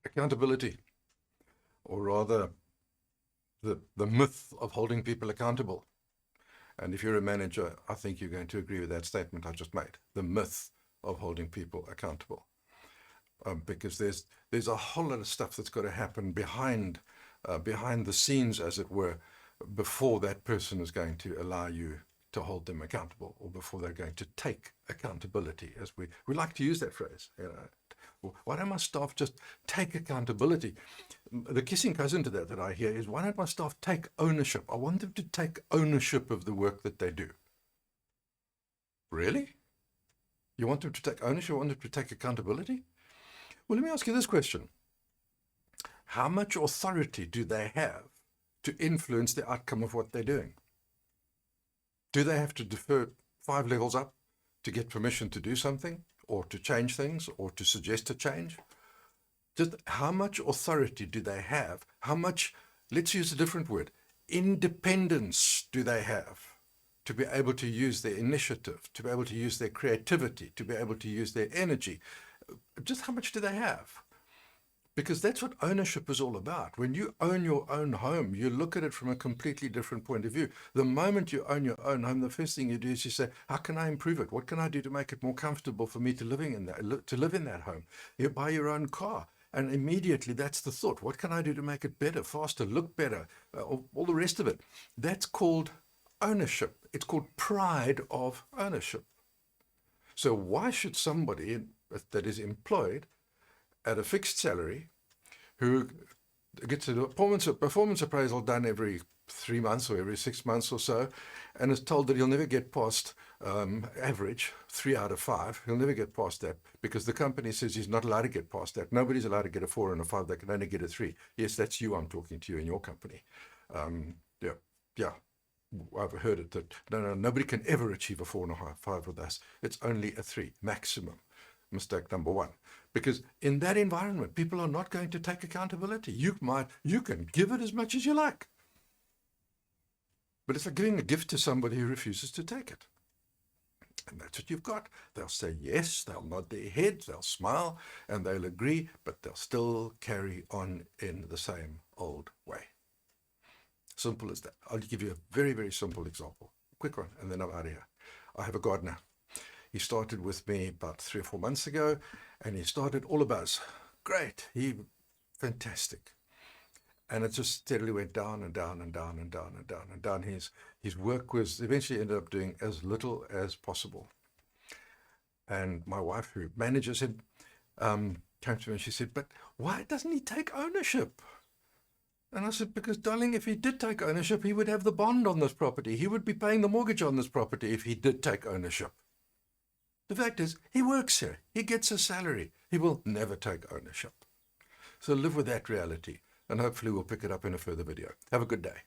accountability, or rather the myth of holding people accountable. And if you're a manager, I think you're going to agree with that statement I just made, the myth of holding people accountable. Because there's a whole lot of stuff that's got to happen behind the scenes, as it were, before that person is going to allow you to hold them accountable, or before they're going to take accountability, as we like to use that phrase. Why don't my staff just take accountability? The kissing cousin to that I hear is, why don't my staff take ownership? I want them to take ownership of the work that they do. Really? You want them to take ownership? You want them to take accountability? Well, let me ask you this question. How much authority do they have to influence the outcome of what they're doing? Do they have to defer 5 levels up to get permission to do something, or to change things, or to suggest a change? Just how much authority do they have? How much, let's use a different word, independence do they have to be able to use their initiative, to be able to use their creativity, to be able to use their energy? Just how much do they have? Because that's what ownership is all about. When you own your own home, you look at it from a completely different point of view. The moment you own your own home, the first thing you do is you say, how can I improve it? What can I do to make it more comfortable for me to live in that home? You buy your own car, and immediately that's the thought. What can I do to make it better, faster, look better, all the rest of it? That's called ownership. It's called pride of ownership. So why should somebody that is employed at a fixed salary, who gets a performance appraisal done every 3 months or every 6 months or so, and is told that he'll never get past average, 3 out of 5, he'll never get past that, because the company says he's not allowed to get past that. Nobody's allowed to get a 4 and a 5, they can only get a 3. Yes, that's you, I'm talking to you in your company. Yeah, I've heard it that nobody can ever achieve a 4 and a 5 with us. It's only a 3 maximum. Mistake number 1. Because in that environment, people are not going to take accountability. You can give it as much as you like, but it's like giving a gift to somebody who refuses to take it. And that's what you've got. They'll say yes, they'll nod their heads, they'll smile, and they'll agree, but they'll still carry on in the same old way. Simple as that. I'll give you a very, very simple example. Quick one, and then I'm out of here. I have a gardener. He started with me about 3 or 4 months ago, and he started all abuzz. Great, fantastic. And it just steadily went down and down and down and down and down and down. His work was eventually ended up doing as little as possible. And my wife, who manages him, came to me and she said, but why doesn't he take ownership? And I said, because, darling, if he did take ownership, he would have the bond on this property. He would be paying the mortgage on this property if he did take ownership. The fact is, he works here. He gets a salary. He will never take ownership. So live with that reality, and hopefully we'll pick it up in a further video. Have a good day.